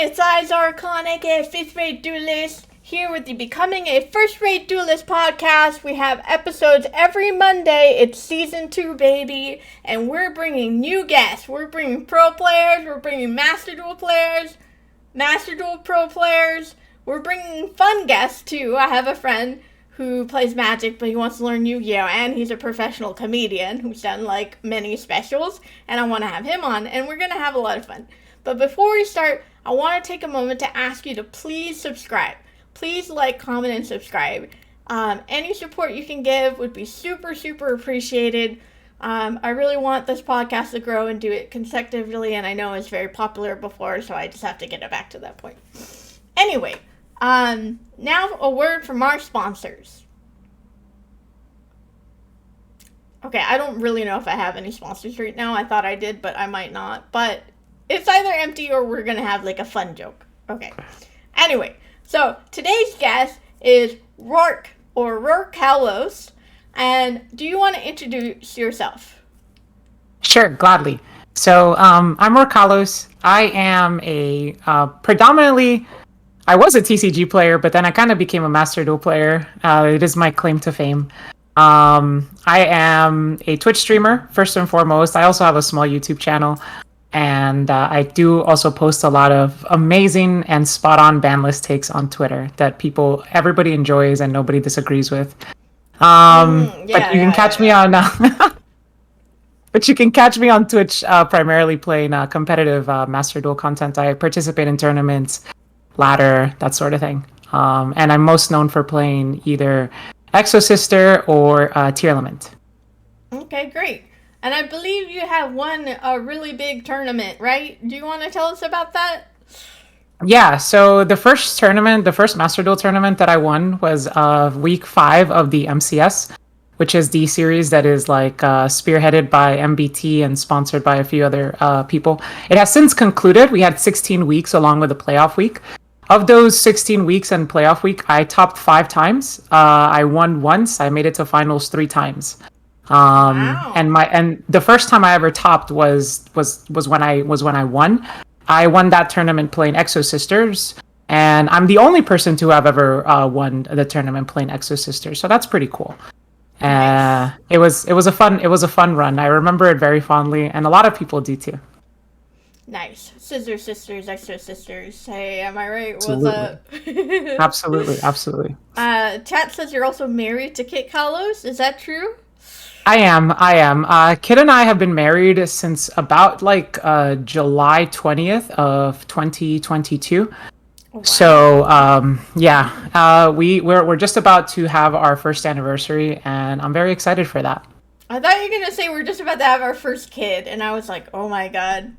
it's Izar Arconic, a 5th rate duelist, here with the Becoming a First Rate Duelist podcast. We have episodes every Monday. It's season 2, baby, and we're bringing new guests. We're bringing pro players, we're bringing Master Duel players, Master Duel pro players. We're bringing fun guests, too. I have a friend who plays Magic, but he wants to learn Yugioh, and he's a professional comedian who's done, many specials, and I want to have him on, and we're going to have a lot of fun. But before we start, I want to take a moment to ask you to please subscribe. Please like, comment, and subscribe. Any support you can give would be super, super appreciated. I really want this podcast to grow and do it consecutively, and I know it's very popular before, so I just have to get it back to that point. Anyway, now a word from our sponsors. Okay, I don't really know if I have any sponsors right now. I thought I did, but I might not. But it's either empty or we're going to have a fun joke. Okay. Anyway, so today's guest is Rourke, or KITKALLOS. And do you want to introduce yourself? Sure, gladly. So I'm KITKALLOS. I am a predominantly... I was a TCG player, but then I kind of became a Master Duel player. It is my claim to fame. I am a Twitch streamer, first and foremost. I also have a small YouTube channel. And I do also post a lot of amazing and spot-on ban list takes on Twitter that everybody enjoys and nobody disagrees with. But you can catch me on... But you can catch me on Twitch primarily playing competitive Master Duel content. I participate in tournaments, ladder, that sort of thing. And I'm most known for playing either Exo Sister or Tier Element. Okay, great. And I believe you have won a really big tournament, right? Do you want to tell us about that? Yeah, so the first Master Duel tournament that I won was week 5 of the MCS, which is the series that is spearheaded by MBT and sponsored by a few other people. It has since concluded. We had 16 weeks along with the playoff week. Of those 16 weeks and playoff week, I topped 5 times. I won once. I made it to finals 3 times. Wow. And the first time I ever topped was when I won. I won that tournament playing Exo Sisters, and I'm the only person to have ever won the tournament playing Exo Sisters. So that's pretty cool. Nice. It was a fun run. I remember it very fondly, and a lot of people do too. Nice. Scissor Sisters, Extra Sisters. Hey, am I right? Absolutely. What's up? Absolutely. Chat says you're also married to KITKALLOS. Is that true? I am. Kit and I have been married since about July 20th of 2022. Oh, wow. So we're just about to have our first anniversary, and I'm very excited for that. I thought you were gonna say we're just about to have our first kid, and I was like, oh my god.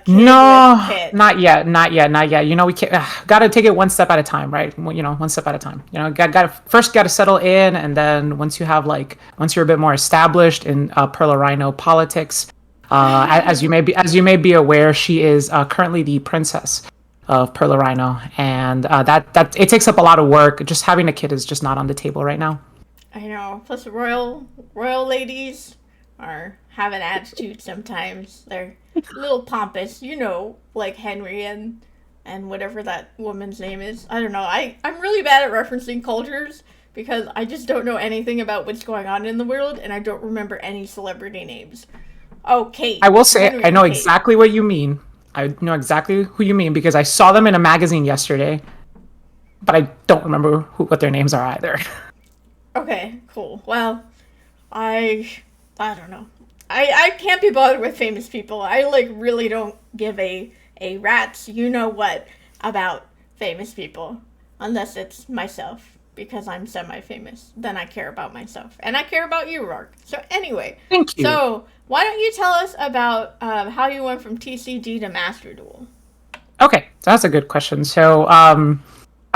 No, not yet. You know, we gotta take it one step at a time, right? One step at a time. Gotta settle in, and then once you're a bit more established in Perla Rhino politics, as you may be aware, she is currently the princess of Perla Rhino, and that it takes up a lot of work. Just having a kid is just not on the table right now. I know. Plus, royal ladies are have an attitude sometimes. They're a little pompous, like Henry and whatever that woman's name is. I don't know. I'm really bad at referencing cultures because I just don't know anything about what's going on in the world, and I don't remember any celebrity names. Oh, Kate. I will say Henry I know exactly what you mean. I know exactly who you mean because I saw them in a magazine yesterday, but I don't remember what their names are either. Okay, cool. Well, I don't know. I can't be bothered with famous people. I really don't give a rat's you-know-what about famous people. Unless it's myself, because I'm semi-famous. Then I care about myself. And I care about you, Rourke. So anyway. Thank you. So, why don't you tell us about how you went from TCG to Master Duel? Okay, that's a good question. So,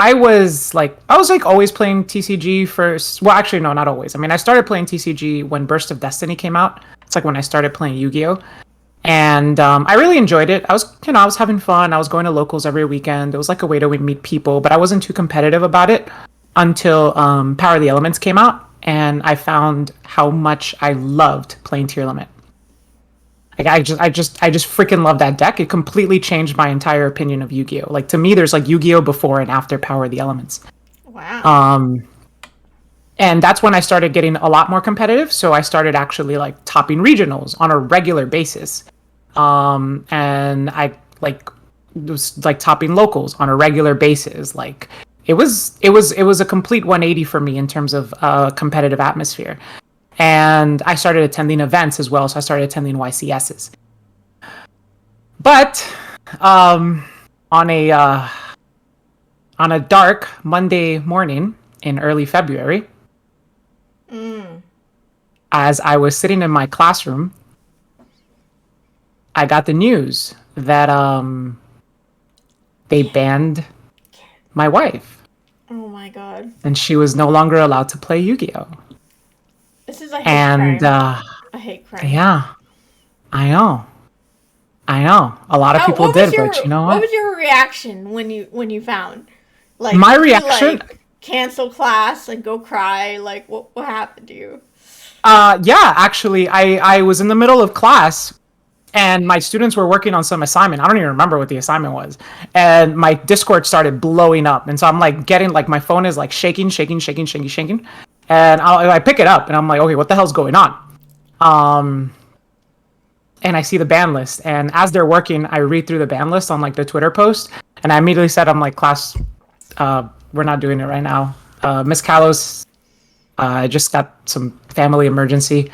I was always playing TCG first. Well, actually, no, not always. I mean, I started playing TCG when Burst of Destiny came out. It's when I started playing Yu-Gi-Oh! And I really enjoyed it. I was having fun. I was going to locals every weekend. It was a way to meet people, but I wasn't too competitive about it until Power of the Elements came out, and I found how much I loved playing Tier Limit. Like I just freaking love that deck. It completely changed my entire opinion of Yu-Gi-Oh. Like to me, there's like Yu-Gi-Oh before and after Power of the Elements. Wow. And that's when I started getting a lot more competitive. So I started actually like topping regionals on a regular basis. And I like was like topping locals on a regular basis. Like it was a complete 180 for me in terms of competitive atmosphere. And I started attending events as well. So I started attending YCSs. But on a dark Monday morning in early February, as I was sitting in my classroom, I got the news that they banned my wife. Oh my god. And she was no longer allowed to play Yu-Gi-Oh. This is a hate crime. A hate crime. Yeah, I know. A lot of people did, but you know what? What was your reaction when you found? Like my reaction, cancel class and go cry. Like what happened to you? Yeah, actually, I was in the middle of class. And my students were working on some assignment. I don't even remember what the assignment was. And my Discord started blowing up. And so I'm like getting like my phone is like shaking. And I pick it up and I'm like, okay, what the hell's going on? And I see the ban list. And as they're working, I read through the ban list on like the Twitter post. And I immediately said, I'm like, class, we're not doing it right now. Miss KITKALLOS, I just got some family emergency.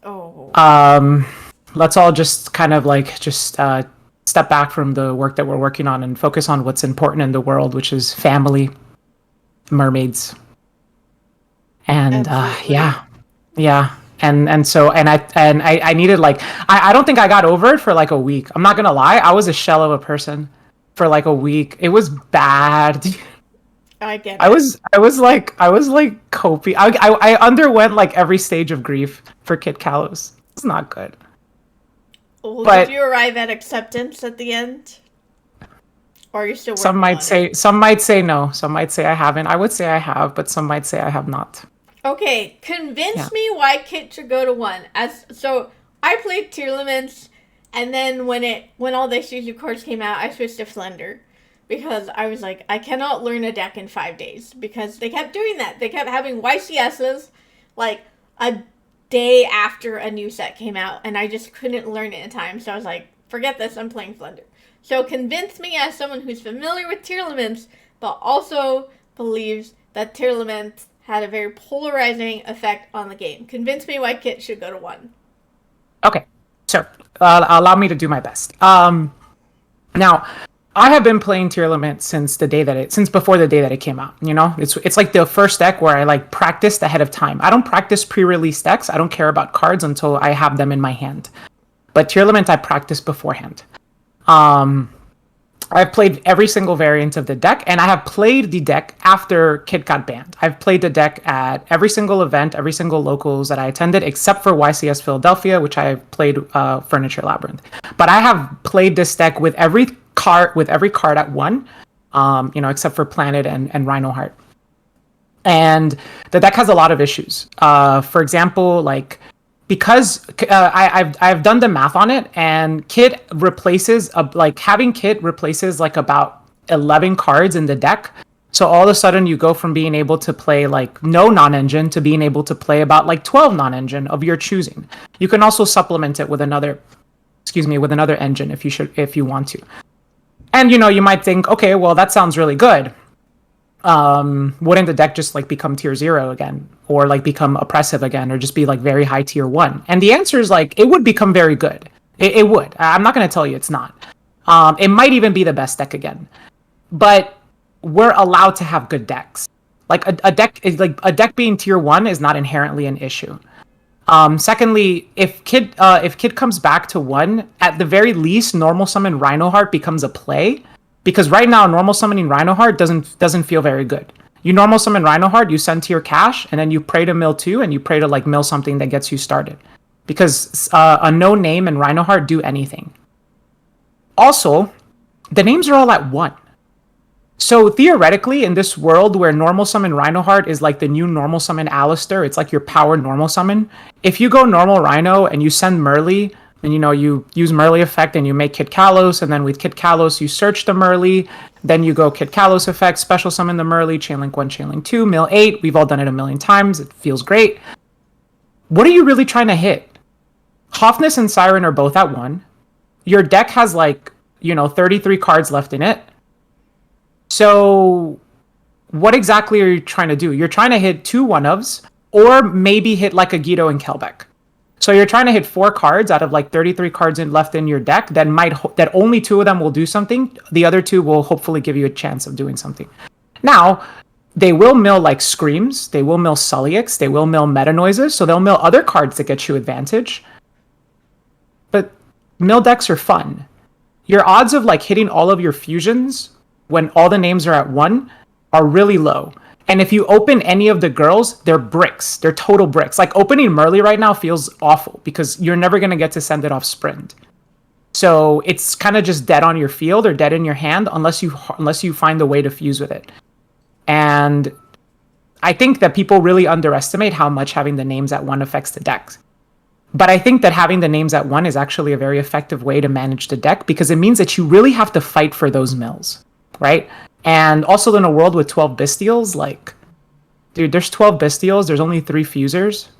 Oh. Let's all just kind of like step back from the work that we're working on and focus on what's important in the world, which is family, mermaids, and yeah. And so I needed like I don't think I got over it for like a week. I'm not gonna lie, I was a shell of a person for like a week. It was bad. I get it. I was like coping. I underwent like every stage of grief for KITKALLOS. It's not good. Well, but did you arrive at acceptance at the end? Or are you still working some might say no. Some might say I haven't. I would say I have, but some might say I have not. Okay, convince me why Kit should go to 1. So I played Tearlaments, and then when all the exclusive cards came out, I switched to Flender. Because I was like, I cannot learn a deck in 5 days. Because they kept doing that. They kept having YCSs like a day after a new set came out, and I just couldn't learn it in time. So I was like, forget this, I'm playing Flender. So convince me as someone who's familiar with Tearlaments, but also believes that Tearlaments had a very polarizing effect on the game. Convince me why Kit should go to 1. Okay, so allow me to do my best. Now, I have been playing Tearlaments since before the day that it came out. You know, it's like the first deck where I like practiced ahead of time. I don't practice pre-release decks. I don't care about cards until I have them in my hand. But Tearlament I practiced beforehand. I've played every single variant of the deck, and I have played the deck after Kit got banned. I've played the deck at every single event, every single locals that I attended, except for YCS Philadelphia, which I played Furniture Labyrinth. But I have played this deck with every card at 1, except for Planet and Rhino Heart. And the deck has a lot of issues. For example, like because I've done the math on it, and Kit replaces having Kit replaces like about 11 cards in the deck. So all of a sudden you go from being able to play like no non-engine to being able to play about like 12 non-engine of your choosing. You can also supplement it with another engine if you want to. And you might think, okay, well that sounds really good. Wouldn't the deck just like become tier 0 again, or like become oppressive again, or just be like very high tier 1? And the answer is like it would become very good. It would. I'm not going to tell you it's not. It might even be the best deck again. But we're allowed to have good decks. Like a deck being tier 1 is not inherently an issue. Secondly, if Kid comes back to 1, at the very least, normal summon Rhino Heart becomes a play. Because right now, normal summoning Rhino Heart doesn't feel very good. You normal summon Rhino Heart, you send to your cache, and then you pray to mill 2, and you pray to like mill something that gets you started. Because a no name and Rhino Heart do anything. Also, the names are all at 1. So theoretically, in this world where normal summon Rhino Heart is like the new normal summon Alistair, it's like your power normal summon. If you go normal Rhino and you send Merly And you use Merly effect and you make KITKALLOS, and then with KITKALLOS you search the Merly, then you go KITKALLOS effect, special summon the Merly, Chainlink 1, Chainlink 2, mill 8. We've all done it a million times. It feels great. What are you really trying to hit? Hofness and Siren are both at 1. Your deck has 33 cards left in it. So what exactly are you trying to do? You're trying to hit 2 1-ofs, or maybe hit like a Yugioh and Kelbeck. So you're trying to hit 4 cards out of 33 cards left in your deck that only 2 of them will do something. The other 2 will hopefully give you a chance of doing something. Now, they will mill Screams, they will mill Sullyx, they will mill Meta Noises, so they'll mill other cards that get you advantage. But mill decks are fun. Your odds of hitting all of your fusions when all the names are at 1 are really low. And if you open any of the girls, they're bricks. They're total bricks. Opening Merly right now feels awful because you're never going to get to send it off sprint. So it's kind of just dead on your field or dead in your hand unless you find a way to fuse with it. And I think that people really underestimate how much having the names at 1 affects the decks. But I think that having the names at 1 is actually a very effective way to manage the deck because it means that you really have to fight for those mills, right? And also in a world with 12 Bestials, dude, there's 12 Bestials, there's only 3 Fusers.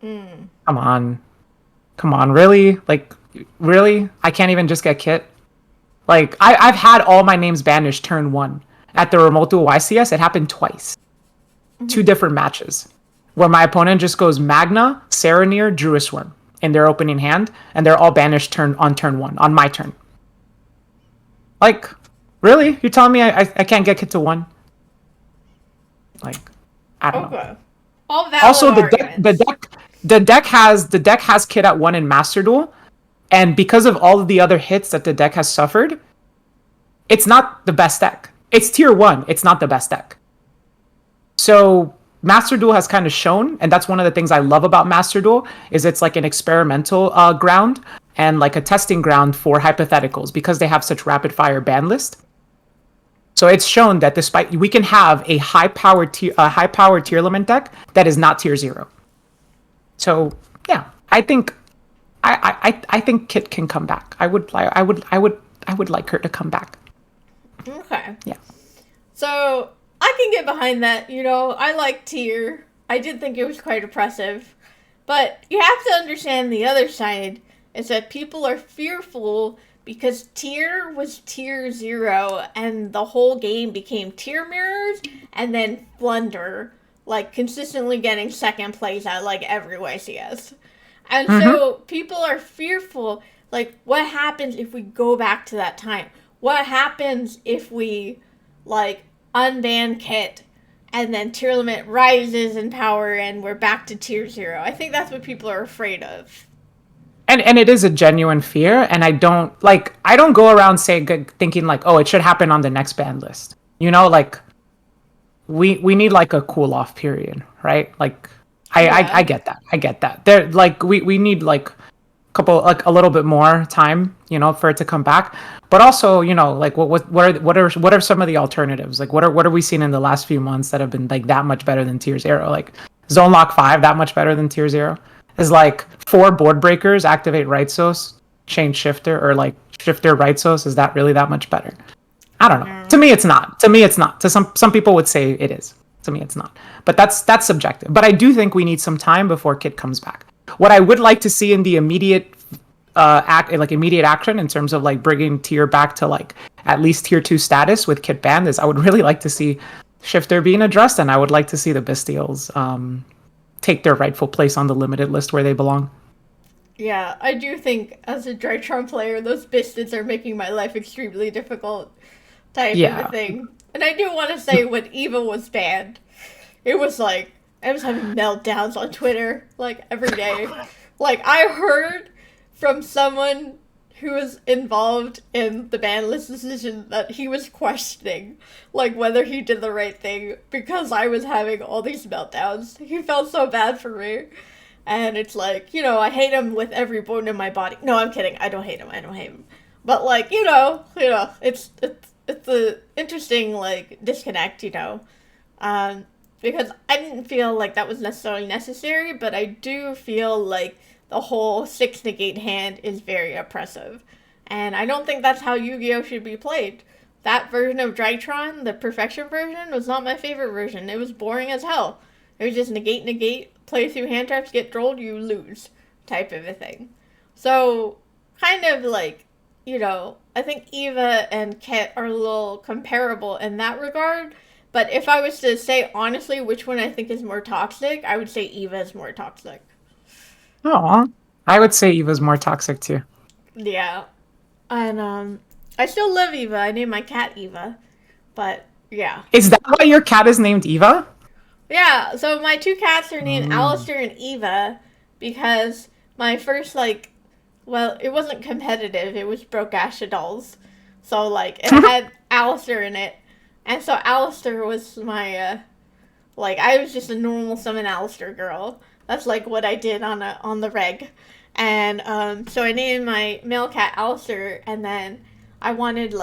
Come on, really? Really? I can't even just get Kit? I've had all my names banished turn 1. At the Remote Duel YCS, it happened twice. 2 different matches. Where my opponent just goes Magna, Serenir, Druisworm in their opening hand, and they're all banished on turn 1, on my turn. Really? You're telling me I can't get Kit to 1? I don't know. All valid also, arguments. the deck has Kit at 1 in Master Duel, and because of all of the other hits that the deck has suffered, it's not the best deck. It's tier 1. It's not the best deck. So Master Duel has kind of shown, and that's one of the things I love about Master Duel, is it's an experimental ground and a testing ground for hypotheticals because they have such rapid fire ban list. So it's shown that we can have a high powered tier limit deck that is not tier 0. So yeah, I think Kit can come back. I would like her to come back. Okay. Yeah. So I can get behind that. I like tier. I did think it was quite oppressive. But you have to understand the other side is that people are fearful because tier was tier 0 and the whole game became tier mirrors and then Flunder, consistently getting second place at every YCS. And so people are fearful, what happens if we go back to that time? What happens if we unban Kit and then tier limit rises in power and we're back to tier 0? I think that's what people are afraid of. And it is a genuine fear, and I don't go around thinking oh, it should happen on the next ban list. We need a cool off period, right? I get that. There we need a little bit more time, for it to come back. But also, what are some of the alternatives? What are we seeing in the last few months that have been that much better than tier 0? Zone Lock 5 that much better than tier 0? Is 4 board breakers activate Rightsos, change Shifter, or Shifter Rightsos? Is that really that much better? I don't know. To me, it's not. To some people would say it is. To me, it's not. But that's subjective. But I do think we need some time before Kit comes back. What I would like to see in the immediate immediate action in terms of bringing tier back to at least tier 2 status with Kit banned is I would really like to see Shifter being addressed, and I would like to see the Bestials take their rightful place on the limited list where they belong. Yeah, I do think as a Drytron player, those Bistons are making my life extremely difficult type of a thing. And I do want to say when Eva was banned, it was I was having meltdowns on Twitter, every day. I heard from someone who was involved in the ban list decision that he was questioning, whether he did the right thing because I was having all these meltdowns. He felt so bad for me. And it's I hate him with every bone in my body. No, I'm kidding. I don't hate him. But, it's an interesting, disconnect, because I didn't feel that was necessarily necessary, but I do feel the whole 6 negate hand is very oppressive. And I don't think that's how Yu-Gi-Oh! Should be played. That version of Drytron, the perfection version, was not my favorite version. It was boring as hell. It was just negate, play through hand traps, get trolled, you lose type of a thing. So, kind of like, I think Eva and Kit are a little comparable in that regard. But if I was to say honestly which one I think is more toxic, I would say Eva is more toxic. Oh, I would say Eva's more toxic too. Yeah. And I still love Eva. I named my cat Eva. But yeah. Is that why your cat is named Eva? Yeah, so my 2 cats are named Alistair and Eva because my first, it wasn't competitive. It was Broke Asha Dolls. So, it had Alistair in it. And so Alistair was my, I was just a normal summon Alistair girl. That's, what I did on the reg. And, so I named my male cat Alistair, and then I wanted,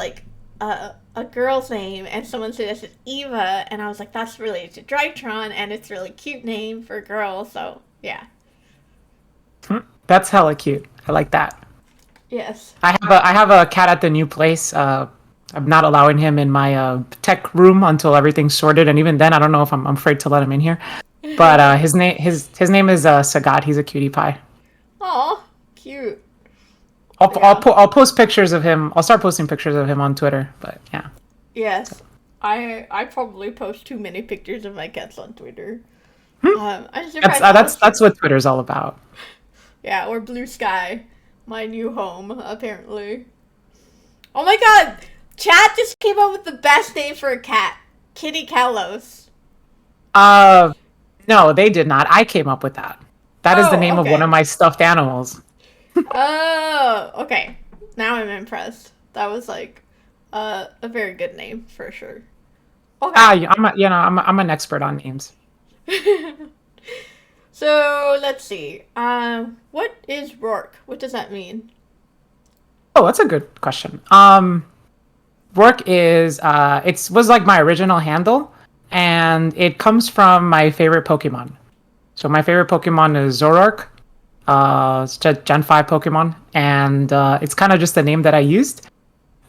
a girl's name, and someone suggested Eva, and I was like, that's related to Drytron, and it's a really cute name for a girl, so, yeah. That's hella cute. I like that. Yes. I have a cat at the new place. I'm not allowing him in my tech room until everything's sorted, and even then, I don't know if I'm afraid to let him in here. But his name is Sagat. He's a cutie pie. Aw, cute. I'll post pictures of him. I'll start posting pictures of him on Twitter. But yeah. Yes, I probably post too many pictures of my cats on Twitter. That's what Twitter's all about. Yeah, or Blue Sky, my new home apparently. Oh my God, chat just came up with the best name for a cat, KITKALLOS. No, they did not. I came up with that. That is the name of one of my stuffed animals. Oh, okay. Now I'm impressed. That was a very good name for sure. Okay. I'm an expert on names. So let's see. What is Rourke? What does that mean? Oh, that's a good question. Rourke is was my original handle, and it comes from my favorite Pokemon. So my favorite Pokemon is Zoroark. It's a Gen 5 Pokemon, and it's kind of just the name that I used.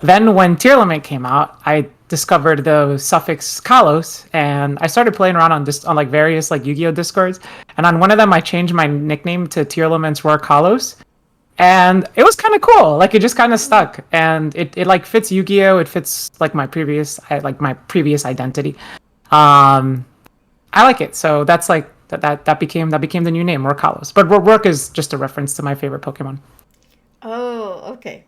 Then when Tearlament came out, I discovered the suffix Kalos, and I started playing around on various Yu-Gi-Oh discords, and on one of them I changed my nickname to Tearlament's Roar Kalos, and it was kind of cool. It just kind of stuck, and it fits Yu-Gi-Oh. It fits my previous identity. I like it, so that's that became the new name, Roar Kalos. But Rourke is just a reference to my favorite Pokemon. Oh, okay.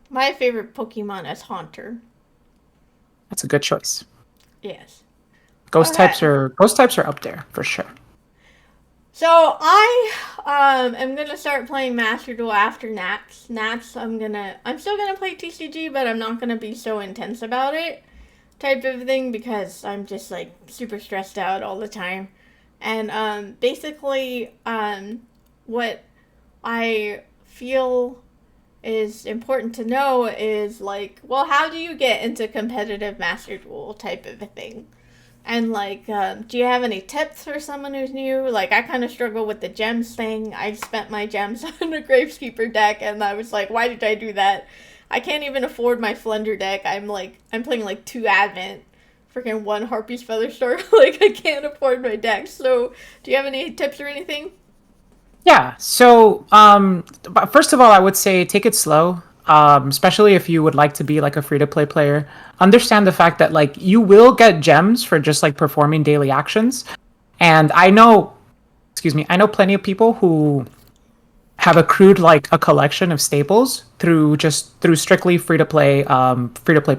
My favorite Pokemon is Haunter. That's a good choice. Yes. Ghost types are up there for sure. So I am gonna start playing Master Duel after Nats. I'm still gonna play TCG, but I'm not gonna be so intense about it, type of thing, because I'm just super stressed out all the time. And basically, what I feel is important to know is how do you get into competitive Master Duel type of a thing? And do you have any tips for someone who's new? I kind of struggle with the gems thing. I spent my gems on a Graveskeeper deck, and I was like, why did I do that? I can't even afford my Flender deck. I'm playing 2 Advent, freaking 1 Harpy's Feather Star. I can't afford my deck. So, do you have any tips or anything? Yeah. So, first of all, I would say take it slow. Especially if you would like to be a free-to-play player. Understand the fact that you will get gems for just performing daily actions. And I know plenty of people who have accrued a collection of staples through strictly free-to-play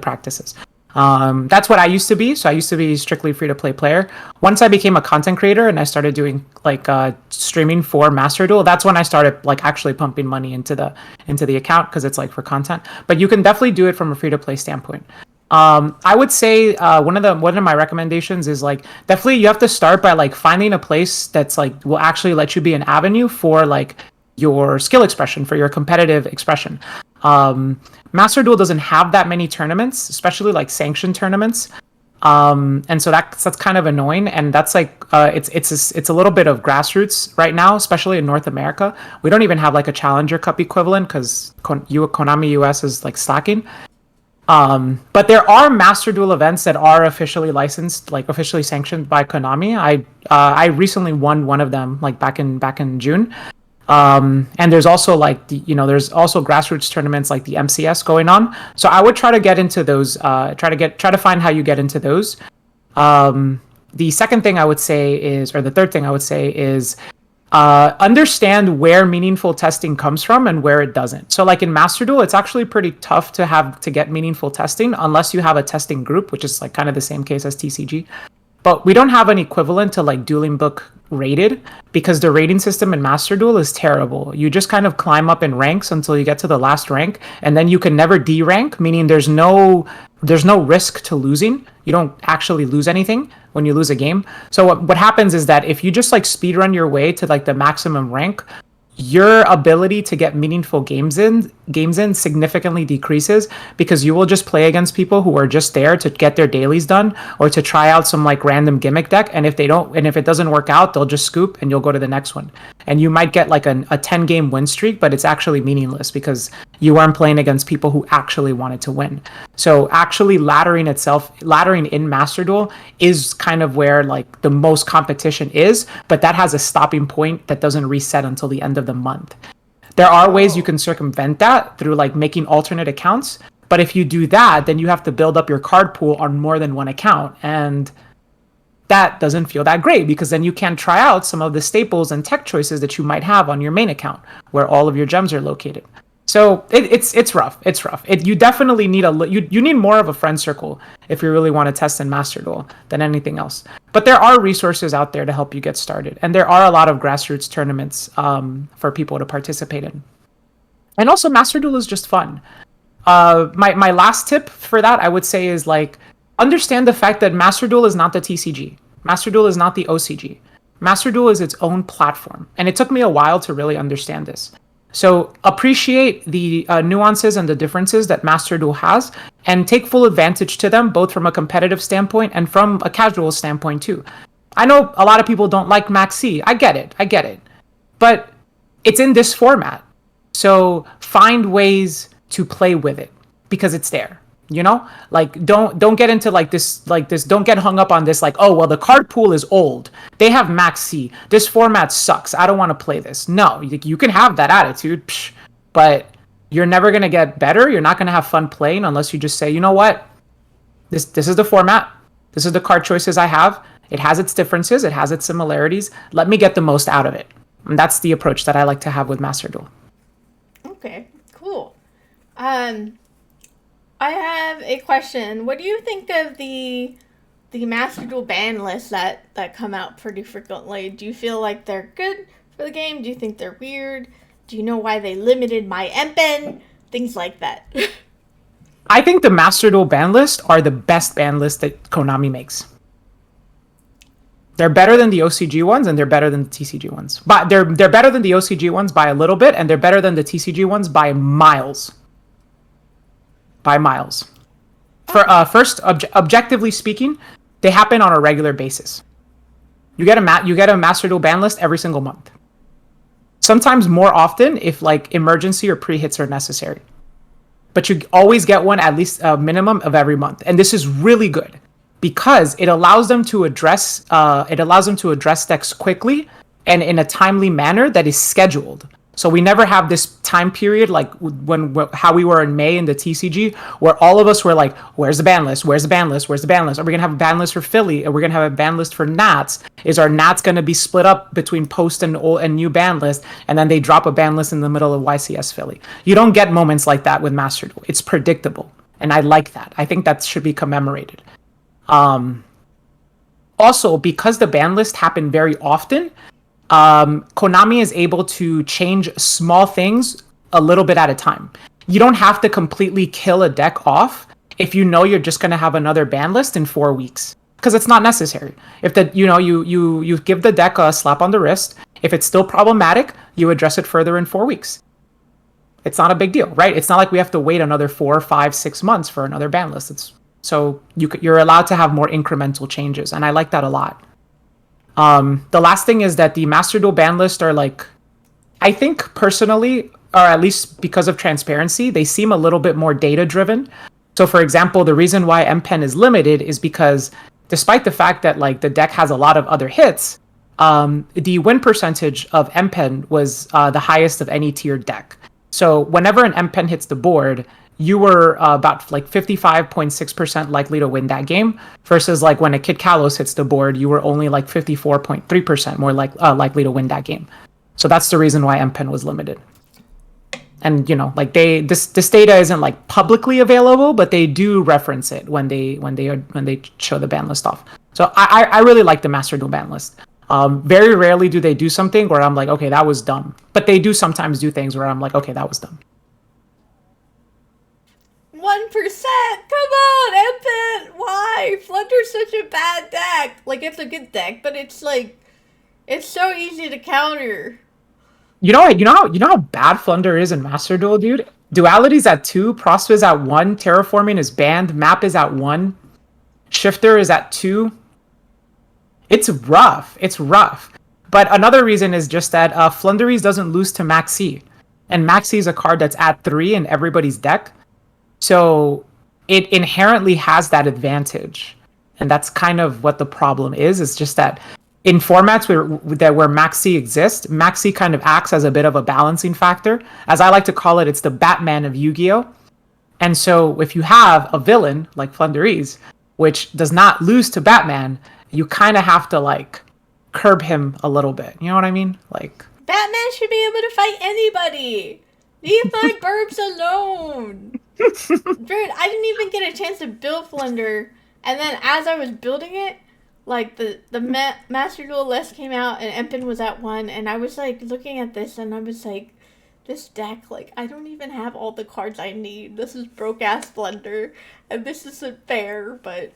practices. That's what I used to be. So I used to be strictly free-to-play player. Once I became a content creator and I started doing streaming for Master Duel, that's when I started actually pumping money into the account, because it's for content. But you can definitely do it from a free-to-play standpoint. I would say one of my recommendations is definitely you have to start by finding a place that's will actually let you be an avenue for your skill expression, for your competitive expression. Master Duel doesn't have that many tournaments, especially sanctioned tournaments. And so that's kind of annoying, and that's like it's a little bit of grassroots right now, especially in North America. We don't even have like a Challenger Cup equivalent because Konami US is like slacking. But there are Master Duel events that are officially licensed, like officially sanctioned by Konami. I recently won one of them, like back in June. And there's also like there's also grassroots tournaments like the MCS going on. So I would try to get into those. Try to find how you get into those. The second thing I would say is, or the third thing I would say is, understand where meaningful testing comes from and where it doesn't. So like in Master Duel, it's actually pretty tough to get meaningful testing unless you have a testing group, which is like kind of the same case as TCG. But we don't have an equivalent to like Dueling Book rated because the rating system in Master Duel is terrible. You just kind of climb up in ranks until you get to the last rank, and then you can never derank, meaning there's no risk to losing. You don't actually lose anything when you lose a game. So what happens is that if you just like speedrun your way to like the maximum rank, your ability to get meaningful games in significantly decreases because you will just play against people who are just there to get their dailies done or to try out some like random gimmick deck, and if it doesn't work out, they'll just scoop and you'll go to the next one, and you might get like a 10 game win streak, but it's actually meaningless because you weren't playing against people who actually wanted to win. So actually laddering in Master Duel is kind of where like the most competition is, but that has a stopping point that doesn't reset until the end of the month. There are ways you can circumvent that through like making alternate accounts, but if you do that, then you have to build up your card pool on more than one account, and that doesn't feel that great because then you can't try out some of the staples and tech choices that you might have on your main account where all of your gems are located. So it's rough. You definitely need you need more of a friend circle if you really want to test in Master Duel than anything else. But there are resources out there to help you get started, and there are a lot of grassroots tournaments for people to participate in. And also, Master Duel is just fun. My last tip for that I would say is like understand the fact that Master Duel is not the TCG. Master Duel is not the OCG. Master Duel is its own platform, and it took me a while to really understand this. So appreciate the nuances and the differences that Master Duel has, and take full advantage to them, both from a competitive standpoint and from a casual standpoint too. I know a lot of people don't like Max C. I get it. But it's in this format. So find ways to play with it because it's there. You know, like don't get into like this, don't get hung up on this, like, oh, well, the card pool is old. They have Max C. This format sucks. I don't want to play this. No, you can have that attitude, but you're never going to get better. You're not going to have fun playing unless you just say, you know what? This is the format. This is the card choices I have. It has its differences. It has its similarities. Let me get the most out of it. And that's the approach that I like to have with Master Duel. Okay, cool. I have a question. What do you think of the Master Duel ban lists that come out pretty frequently? Do you feel like they're good for the game? Do you think they're weird? Do you know why they limited my Empen? Things like that. I think the Master Duel ban lists are the best ban lists that Konami makes. They're better than the OCG ones, and they're better than the TCG ones. But they're better than the OCG ones by a little bit, and they're better than the TCG ones by miles. For first, objectively speaking, they happen on a regular basis. You get a Master Duel ban list every single month. Sometimes more often if like emergency or pre-hits are necessary. But you always get one at least a minimum of every month, and this is really good because it allows them to address decks quickly and in a timely manner that is scheduled. So we never have this time period like how we were in May in the TCG, where all of us were like, where's the ban list? Where's the ban list? Where's the ban list? Are we going to have a ban list for Philly? Are we going to have a ban list for Nats? Is our Nats going to be split up between post and old and new ban list? And then they drop a ban list in the middle of YCS Philly. You don't get moments like that with Master Duel. It's predictable. And I like that. I think that should be commemorated. Also, because the ban list happen very often, Konami is able to change small things a little bit at a time. You don't have to completely kill a deck off if you know you're just going to have another ban list in 4 weeks, because it's not necessary. If you give the deck a slap on the wrist, if it's still problematic, you address it further in 4 weeks. It's not a big deal, right? It's not like we have to wait another 4, 5, 6 months for another ban list. So you're allowed to have more incremental changes, and I like that a lot. The last thing is that the Master Duel ban list are like, I think personally, or at least because of transparency, they seem a little bit more data driven. So for example, the reason why MPen is limited is because despite the fact that like the deck has a lot of other hits, the win percentage of MPen was the highest of any tiered deck. So whenever an MPen hits the board, you were about like 55.6% likely to win that game, versus like when a KITKALLOS hits the board, you were only like 54.3% more likely to win that game. So that's the reason why MPen was limited. And you know, like this data isn't like publicly available, but they do reference it when they show the ban list off. So I really like the Master Duel ban list. Very rarely do they do something where I'm like, okay, that was dumb. But they do sometimes do things where I'm like, okay, that was dumb. 1%! Come on, Empin! Why? Flunder's such a bad deck. Like, it's a good deck, but it's like, it's so easy to counter. You know how bad Flunder is in Master Duel, dude? Duality's at 2, Prosper's at 1, Terraforming is banned, Map is at 1, Shifter is at 2. It's rough. It's rough. But another reason is just that Flunderies doesn't lose to Maxi. And Maxi is a card that's at 3 in everybody's deck. So it inherently has that advantage. And that's kind of what the problem is. It's just that in formats where Maxi exists, Maxi kind of acts as a bit of a balancing factor. As I like to call it, it's the Batman of Yu-Gi-Oh! And so if you have a villain like Flunderies, which does not lose to Batman, you kind of have to like curb him a little bit. You know what I mean? Like, Batman should be able to fight anybody. Leave my burbs alone. Dude, I didn't even get a chance to build Flunder, and then as I was building it, like the Master Duel list came out and Empin was at 1, and I was like looking at this and I was like, this deck, like, I don't even have all the cards I need. This is broke ass Flunder, and this isn't fair. But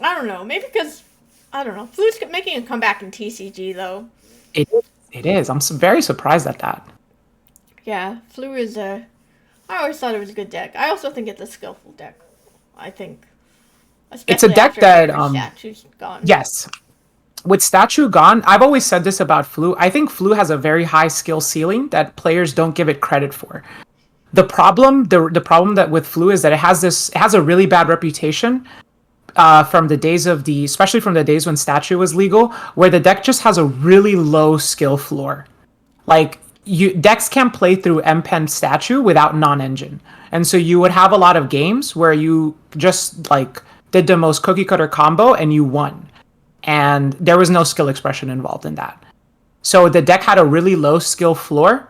I don't know, maybe because I don't know, Flu's making a comeback in TCG though. It is. I'm very surprised at that. Yeah, Flu is I always thought it was a good deck. I also think it's a skillful deck. I think. It's a deck that Statue's gone. Yes. With Statue gone, I've always said this about Flu. I think Flu has a very high skill ceiling that players don't give it credit for. The problem that with Flu is that it has a really bad reputation from the days especially from the days when Statue was legal, where the deck just has a really low skill floor. Like, decks can't play through MPen Statue without non-engine. And so you would have a lot of games where you just like did the most cookie cutter combo and you won. And there was no skill expression involved in that. So the deck had a really low skill floor,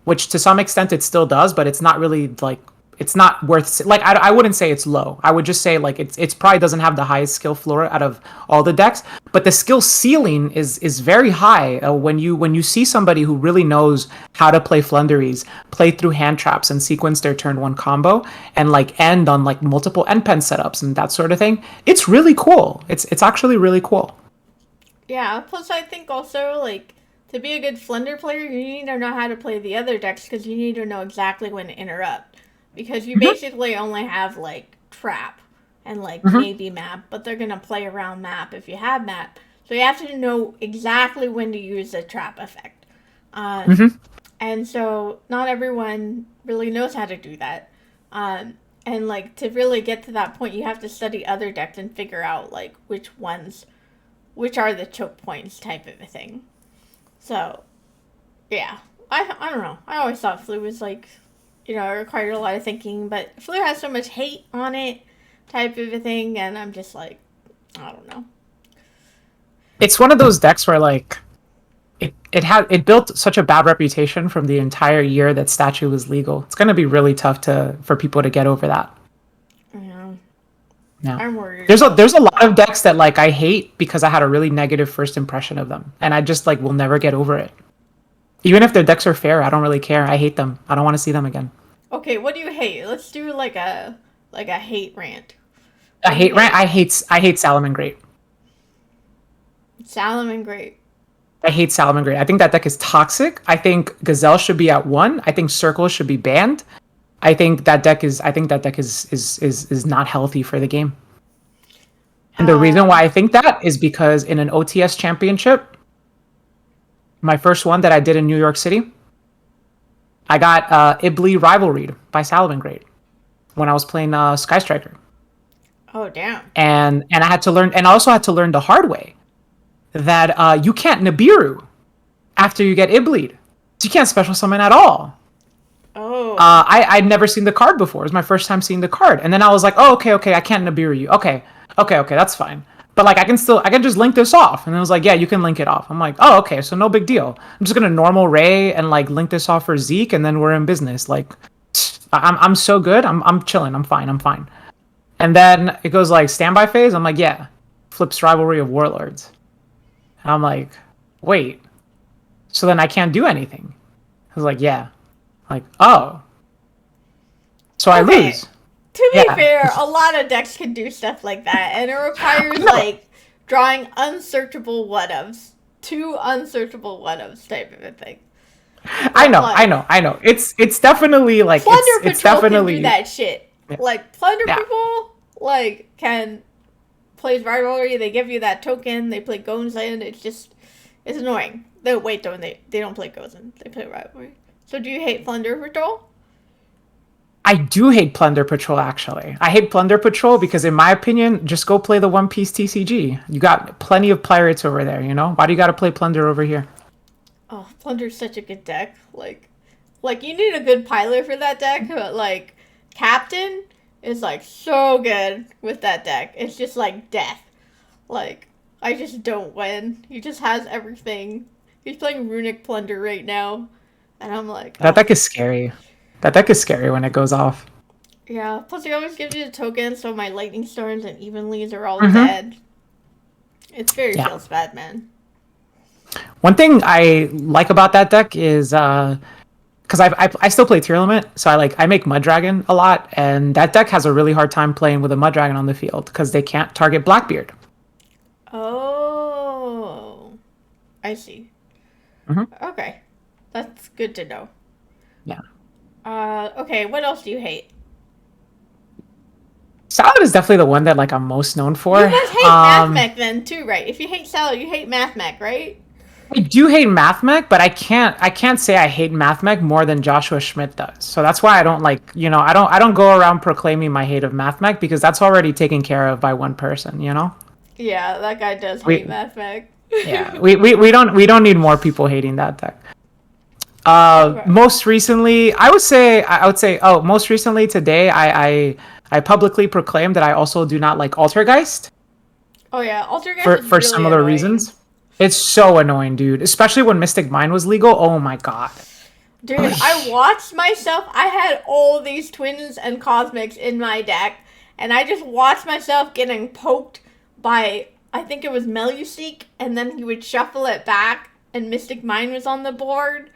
which to some extent it still does, but it's not really like, it's not worth, like, I wouldn't say it's low. I would just say like it's probably doesn't have the highest skill floor out of all the decks, but the skill ceiling is very high when you see somebody who really knows how to play Flunderies, play through hand traps and sequence their turn 1 combo and like end on like multiple endpen setups and that sort of thing. It's really cool. It's actually really cool. Yeah, plus I think also like to be a good Flunder player, you need to know how to play the other decks because you need to know exactly when to interrupt. Because you basically only have, like, Trap and, like, maybe Map. But they're going to play around Map if you have Map. So you have to know exactly when to use the Trap effect. And so not everyone really knows how to do that. And, like, to really get to that point, you have to study other decks and figure out, like, which are the choke points type of a thing. So, yeah. I don't know. I always thought Flu was, like, you know, it required a lot of thinking, but Flu has so much hate on it type of a thing, and I'm just like, I don't know. It's one of those decks where, like, it built such a bad reputation from the entire year that Statue was legal. It's going to be really tough for people to get over that. Yeah. I'm worried. There's a lot of decks that, like, I hate because I had a really negative first impression of them, and I just, like, will never get over it. Even if their decks are fair, I don't really care. I hate them. I don't want to see them again. Okay, what do you hate? Let's do like a hate rant. A hate rant? I hate Salamangreat. Salamangreat. I hate Salamangreat. I think that deck is toxic. I think Gazelle should be at 1. I think Circle should be banned. I think that deck is not healthy for the game. And the reason why I think that is because in an OTS championship, my first one that I did in New York City, I got Ibli rivalried by Salamangreat when I was playing Sky Striker. Oh, damn. And I had to learn, and I also had to learn the hard way that you can't Nibiru after you get Iblied. So you can't special summon at all. Oh. I'd never seen the card before. It was my first time seeing the card. And then I was like, oh, okay, I can't Nibiru you. Okay, that's fine. But like I can just link this off. And it was like, yeah, you can link it off. I'm like, oh, okay, so no big deal. I'm just gonna normal Ray and like link this off for Zeke, and then we're in business. Like I'm so good. I'm chilling. I'm fine. And then it goes like standby phase. I'm like, yeah, flips rivalry of warlords. And I'm like, wait. So then I can't do anything. I was like, yeah. Like, oh. So I lose. To be fair, a lot of decks can do stuff like that, and it requires like drawing unsearchable what-ofs. 2 unsearchable what-ofs type of a thing. I know. It's definitely like Plunder it's Patrol definitely can do that shit. Yeah. Like Plunder people like can plays rivalry, they give you that token, they play Gonzan, it's annoying. They don't play Gonzan, they play rivalry. So do you hate Plunder Patrol? I do hate Plunder Patrol, actually. I hate Plunder Patrol because, in my opinion, just go play the One Piece TCG. You got plenty of pirates over there, you know? Why do you gotta play Plunder over here? Oh, Plunder's such a good deck. Like you need a good pilot for that deck, but, like, Captain is, like, so good with that deck. It's just, like, death. Like, I just don't win. He just has everything. He's playing Runic Plunder right now, and I'm like... That deck is scary. That deck is scary when it goes off. Yeah, plus he always gives you the token, so my Lightning Storms and Evenleys are all dead. It's very feels bad, man. One thing I like about that deck is because I still play Tier Limit, so I make Mud Dragon a lot, and that deck has a really hard time playing with a Mud Dragon on the field because they can't target Blackbeard. Oh, I see. Okay, that's good to know. Yeah. Okay, what else do you hate? Salad is definitely the one that I'm most known for. You guys hate Mathmech then too, right? If you hate Salad, you hate Mathmech, right? I do hate Mathmech, but I can't say I hate Mathmech more than Joshua Schmidt does. So that's why I don't I don't go around proclaiming my hate of Mathmech because that's already taken care of by one person, you know? Yeah, that guy does hate Mathmech. Yeah, we don't need more people hating that deck. Most recently, I would say, most recently today, I publicly proclaimed that I also do not like Altergeist. Oh yeah, Altergeist for is really similar annoying. reasons. It's so annoying, dude. Especially when Mystic Mine was legal. Oh my god. Dude, I watched myself. I had all these twins and cosmics in my deck, and I just watched myself getting poked by, I think it was Meluseek, and then he would shuffle it back, and Mystic Mine was on the board.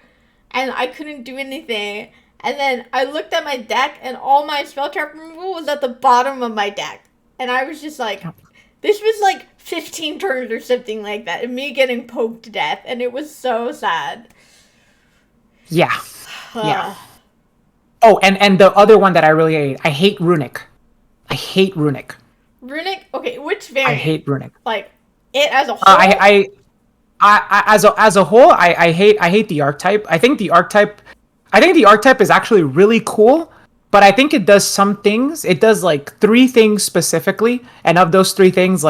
And I couldn't do anything. And then I looked at my deck, and all my spell trap removal was at the bottom of my deck. And I was just like, this was like 15 turns or something like that. And me getting poked to death. And it was so sad. Yeah. Yeah. Oh, and the other one that I really hate. I hate Runic. I hate Runic. Runic? Okay, which variant? I hate Runic. Like, it as a whole? As a whole, I hate the archetype. I think the archetype is actually really cool, but I think it does some things. It does 3 things specifically, and of those 3 things,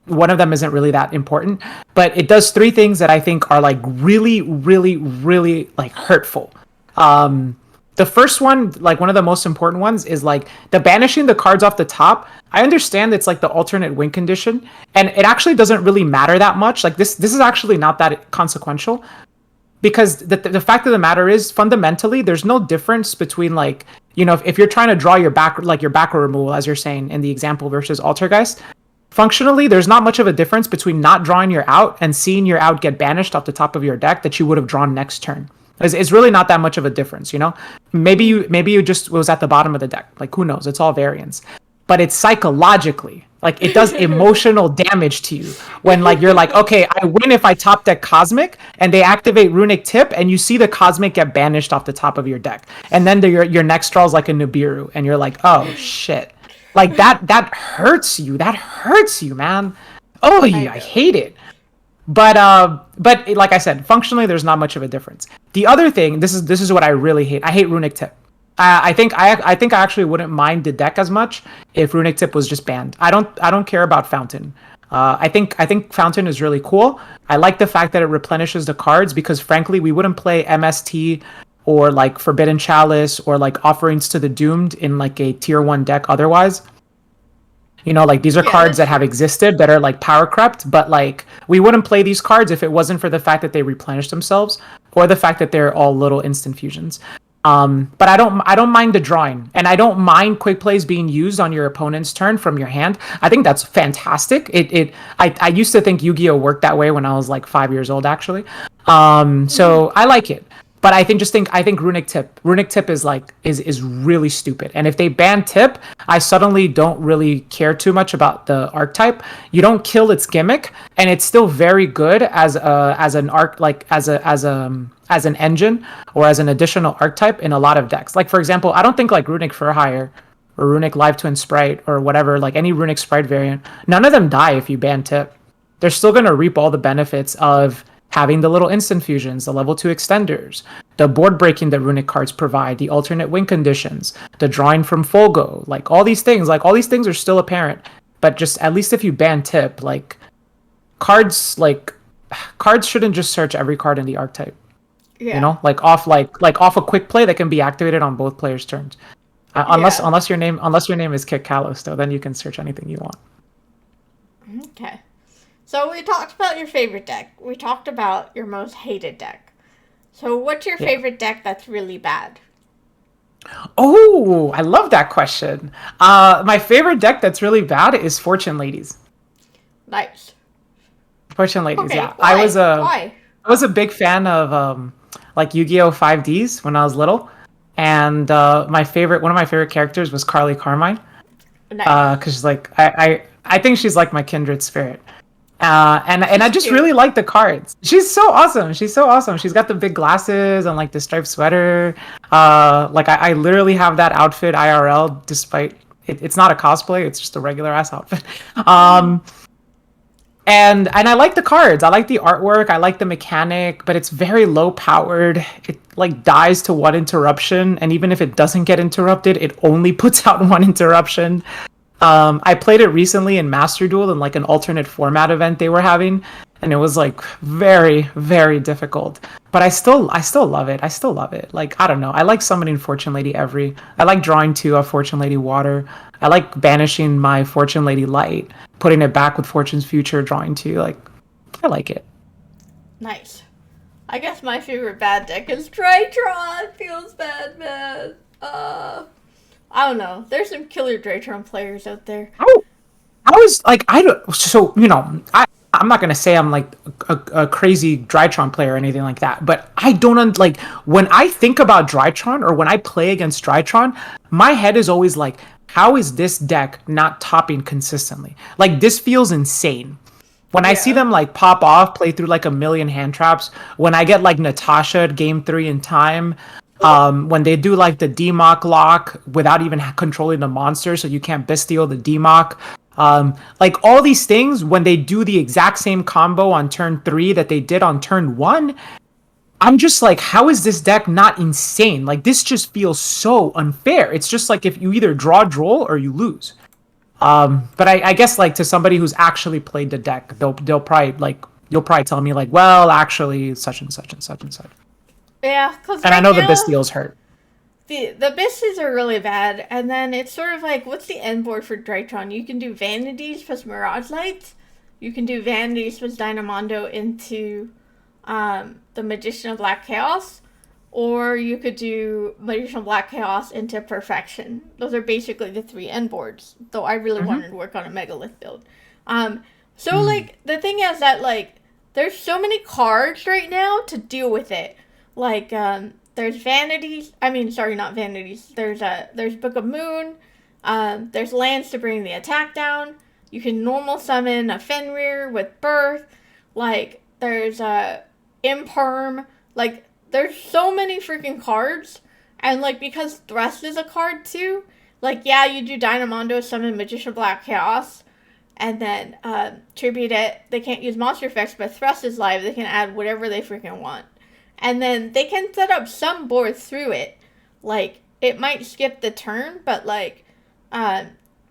one of them isn't really that important, but it does 3 things that I think are really, really, really hurtful. The first one, one of the most important ones, is the banishing the cards off the top. I understand it's the alternate win condition, and it actually doesn't really matter that much. This is actually not that consequential, because the fact of the matter is, fundamentally, there's no difference between if you're trying to draw your back row removal, as you're saying in the example, versus Altergeist. Functionally, there's not much of a difference between not drawing your out and seeing your out get banished off the top of your deck that you would have drawn next turn. It's really not that much of a difference, you know? Maybe you just was at the bottom of the deck. Who knows? It's all variance. But it's psychologically, it does emotional damage to you when you're okay, I win if I top deck Cosmic, and they activate Runic Tip, and you see the Cosmic get banished off the top of your deck. And then your next draw is a Nibiru, and you're oh shit. Like that hurts you. That hurts you, man. Oh, yeah, I hate it. But like I said, functionally, there's not much of a difference. The other thing, this is what I really hate. I hate runic tip. I think I actually wouldn't mind the deck as much if runic tip was just banned. I don't care about fountain. I think fountain is really cool. I like the fact that it replenishes the cards because frankly, we wouldn't play MST or like Forbidden Chalice or like Offerings to the Doomed in like a tier 1 deck otherwise. You know, like these are cards that have existed that are like power crept, but like we wouldn't play these cards if it wasn't for the fact that they replenish themselves or the fact that they're all little instant fusions. But I don't mind the drawing, and I don't mind quick plays being used on your opponent's turn from your hand. I think that's fantastic. I used to think Yu-Gi-Oh worked that way when I was like 5 years old, actually. So I like it. But I think runic tip is really stupid. And if they ban tip, I suddenly don't really care too much about the archetype. You don't kill its gimmick, and it's still very good as an arc, like as an engine or as an additional archetype in a lot of decks. Like for example, I don't think like runic Furhire or runic Live Twin Sprite or whatever, like any runic Sprite variant, none of them die if you ban tip. They're still gonna reap all the benefits of having the little instant fusions, the level 2 extenders, the board breaking that runic cards provide, the alternate win conditions, the drawing from Folgo, like all these things are still apparent. But just at least if you ban tip, cards shouldn't just search every card in the archetype. Yeah. You know, like off a quick play that can be activated on both players' turns. Unless your name is KITKALLOS, though, then you can search anything you want. Okay. So we talked about your favorite deck. We talked about your most hated deck. So what's your favorite deck that's really bad? Oh, I love that question. My favorite deck that's really bad is Fortune Ladies. Nice. Fortune Ladies, okay, yeah. Why? I was a big fan of like Yu-Gi-Oh 5Ds when I was little. And one of my favorite characters was Carly Carmine. Nice. Because like I think she's like my kindred spirit. And I just really like the cards. She's so awesome. She's got the big glasses and like the striped sweater. Like I literally have that outfit IRL, despite it's not a cosplay. It's just a regular ass outfit. And I like the cards. I like the artwork. I like the mechanic, but it's very low powered. It like dies to one interruption, and even if it doesn't get interrupted, it only puts out one interruption. I played it recently in Master Duel in like an alternate format event they were having, and it was like very, very difficult. But I still love it. Like, I don't know. I like summoning Fortune Lady Every. I like drawing 2 of Fortune Lady Water. I like banishing my Fortune Lady Light, putting it back with Fortune's Future, drawing 2. Like, I like it. Nice. I guess my favorite bad deck is Drytron. Feels bad, man. I don't know. There's some killer Drytron players out there. I'm not gonna say I'm like a crazy Drytron player or anything like that, but I don't like when I think about Drytron or when I play against Drytron, my head is always like, how is this deck not topping consistently? Like this feels insane. When I see them like pop off, play through like a million hand traps, when I get like Natasha at game 3 in time, when they do like the DMOC lock without even controlling the monster, so you can't bestial the DMOC. Like all these things, when they do the exact same combo on turn 3 that they did on turn 1, I'm just like, how is this deck not insane? Like this just feels so unfair. It's just like if you either draw or you lose. But I guess like to somebody who's actually played the deck, they'll probably like, you'll probably tell me like, well, actually such and such and such and such. Yeah, because and I know the Bestials hurt. The Bisties are really bad, and then it's sort of like, what's the end board for Drytron? You can do Vanities plus Mirage Lights. You can do Vanities plus Dynamondo into the Magician of Black Chaos. Or you could do Magician of Black Chaos into Perfection. Those are basically the 3 end boards, though I really wanted to work on a Megalith build. Like, the thing is that, like, there's so many cards right now to deal with it. Like, there's Vanities. Not Vanities. There's Book of Moon. There's lands to bring the attack down. You can normal summon a Fenrir with Birth. Like, there's Imperm. Like, there's so many freaking cards. And, like, because Thrust is a card, too, like, yeah, you do Dynamondo, summon Magician Black Chaos, and then tribute it. They can't use monster effects, but Thrust is live. They can add whatever they freaking want. And then they can set up some boards through it. Like, it might skip the turn, but, like,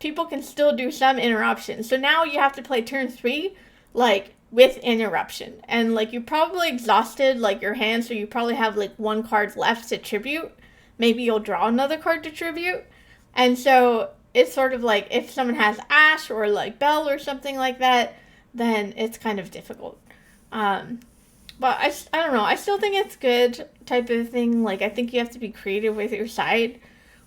people can still do some interruptions. So now you have to play turn 3, like, with interruption. And, like, you probably exhausted, like, your hand, so you probably have, like, 1 card left to tribute. Maybe you'll draw another card to tribute. And so it's sort of like if someone has Ash or, like, Bell or something like that, then it's kind of difficult. But I don't know. I still think it's good type of thing. Like, I think you have to be creative with your side.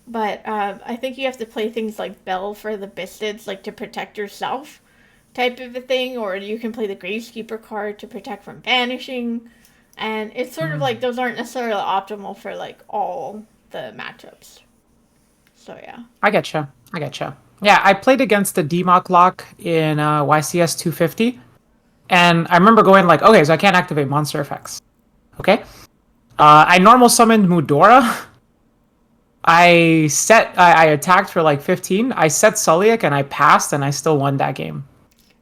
But I think you have to play things like Bell for the Bistids, like, to protect yourself type of a thing. Or you can play the Graveskeeper card to protect from banishing. And it's sort of like those aren't necessarily optimal for, like, all the matchups. So, yeah. I getcha. Yeah, I played against the DMOC lock in YCS 250. And I remember going like, okay, so I can't activate monster effects. Okay. I normal summoned Mudora. I attacked for like 15. I set Sulliek and I passed and I still won that game.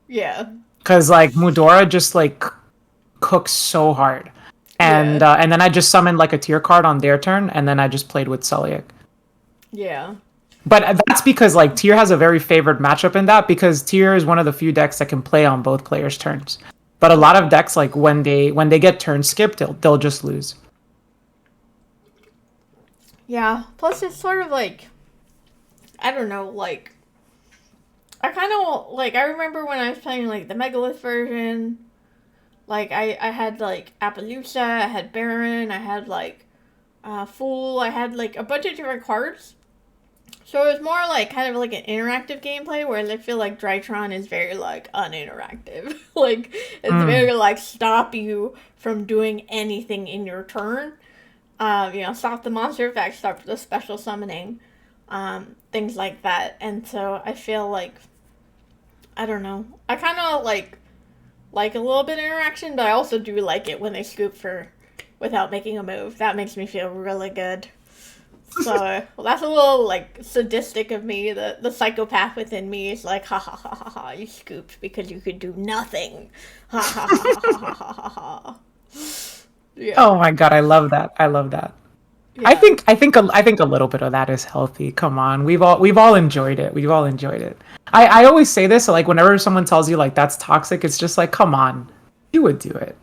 Yeah. Because like Mudora just like cooks so hard. And and then I just summoned like a tier card on their turn and then I just played with Sulliek. Yeah. But that's because like Tier has a very favored matchup in that because Tier is one of the few decks that can play on both players' turns. But a lot of decks, like when they get turn skipped, they'll just lose. Yeah. Plus, it's sort of like, I don't know, like, I kind of, like, I remember when I was playing, like, the Megalith version, like, I had, like, Appaloosa, I had Baron, I had, like, Fool, I had, like, a bunch of different cards. So it was more like kind of like an interactive gameplay, whereas I feel like Drytron is very like uninteractive. Like it's very like stop you from doing anything in your turn. Stop the monster effect, stop the special summoning, things like that. And so I feel like I don't know. I kind of like a little bit of interaction, but I also do like it when they scoop for without making a move. That makes me feel really good. So, well, that's a little, like, sadistic of me. The psychopath within me is like, ha ha ha ha ha, you scooped because you could do nothing. Ha ha ha ha ha ha ha. Yeah. Oh my god, I love that. Yeah. I think a little bit of that is healthy. Come on, we've all enjoyed it. I always say this, like whenever someone tells you like that's toxic, it's just like, come on, you would do it.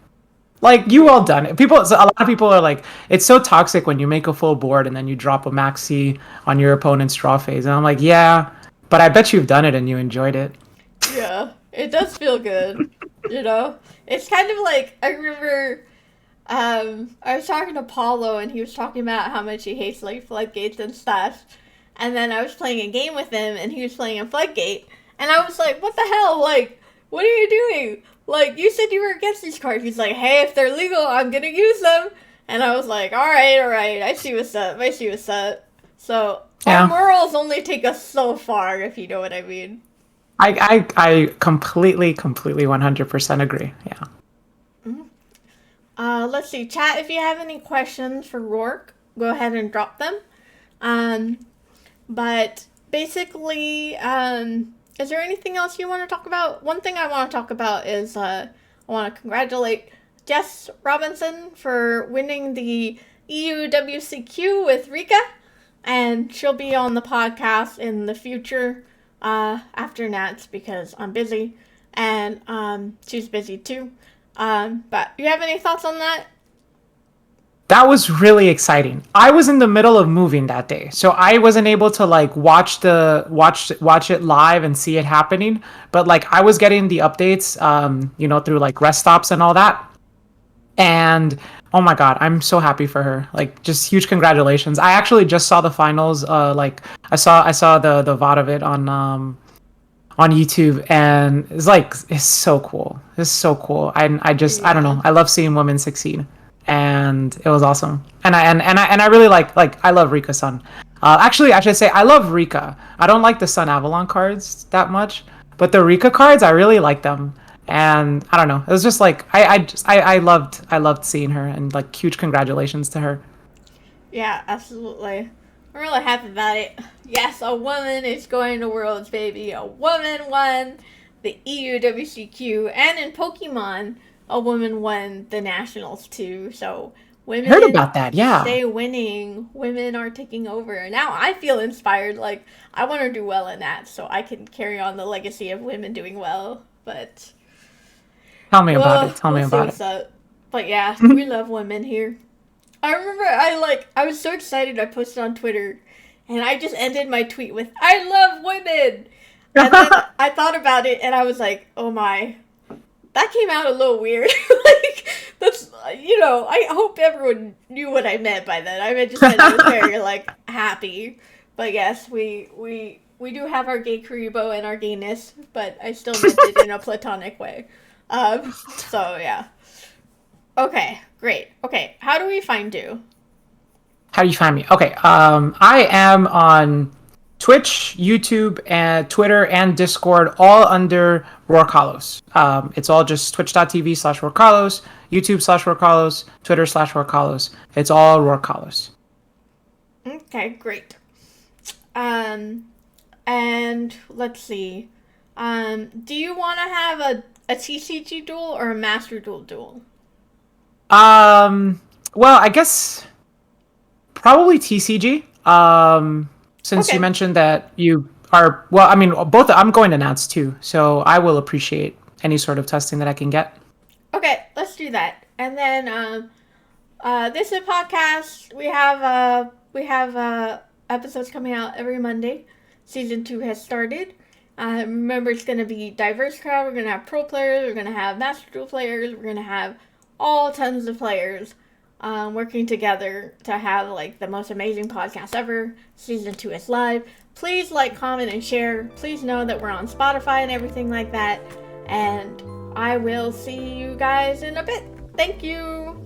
Like, you all done it. A lot of people are like, it's so toxic when you make a full board and then you drop a maxi on your opponent's draw phase. And I'm like, yeah, but I bet you've done it and you enjoyed it. Yeah, it does feel good, you know? It's kind of like, I remember, I was talking to Paulo and he was talking about how much he hates, like, floodgates and stuff. And then I was playing a game with him and he was playing a floodgate. And I was like, what the hell? Like, what are you doing? Like, you said you were against these cards. He's like, hey, if they're legal, I'm gonna use them. And I was like, all right, I see what's up. So, our morals only take us so far, if you know what I mean. I completely 100% agree, yeah. Mm-hmm. Let's see, chat, if you have any questions for Rourke, go ahead and drop them. But basically, is there anything else you want to talk about? One thing I want to talk about is I want to congratulate Jess Robinson for winning the EU WCQ with Rika. And she'll be on the podcast in the future after Nats because I'm busy. And she's busy too. But you have any thoughts on that? That was really exciting. I was in the middle of moving that day, so I wasn't able to like watch it live and see it happening. But like I was getting the updates, through like rest stops and all that. And oh my god, I'm so happy for her. Like, just huge congratulations. I actually just saw the finals. I saw the VOD of it on YouTube, and it's so cool. It's so cool. I don't know. I love seeing women succeed. And it was awesome, and I really like I love Rika-san. Actually, I should say I love Rika. I don't like the Sun Avalon cards that much, but the Rika cards I really like them. And I don't know, it was just like I loved seeing her, and like huge congratulations to her. Yeah, absolutely. I'm really happy about it. Yes, a woman is going to Worlds, baby. A woman won the EUWCQ, and in Pokemon, a woman won the Nationals too. So women Heard about that, yeah. stay winning. Women are taking over. Now I feel inspired. Like, I want to do well in that so I can carry on the legacy of women doing well. But Tell me about it. Tell me we'll see about what's it. up. But yeah, we love women here. I remember I was so excited I posted on Twitter and I just ended my tweet with I love women. And then I thought about it and I was like, "Oh my. That came out a little weird." Like, that's, I hope everyone knew what I meant by that. I just meant I was very like happy. But yes, we do have our gay Karibo and our gayness, but I still meant it in a platonic way. So yeah. Okay, great. Okay, how do we find you? How do you find me? Okay, I am on Twitch, YouTube, and Twitter, and Discord, all under RoarKallos. It's all just twitch.tv/RoarKallos, YouTube/RoarKallos, Twitter/RoarKallos. It's all RoarKallos. Okay, great. And let's see. Do you want to have a TCG duel or a Master Duel? Well, I guess probably TCG. Since Okay. you mentioned that you are, well, I mean, both. I'm going to Nats too, so I will appreciate any sort of testing that I can get. Okay, let's do that. And then this is a podcast. We have episodes coming out every Monday. Season 2 has started. Remember, it's going to be diverse crowd. We're going to have pro players. We're going to have Master Duel players. We're going to have all tons of players working together to have like the most amazing podcast ever. Season 2 is live. Please like, comment, and share. Please know that we're on Spotify and everything like that. And I will see you guys in a bit. Thank you.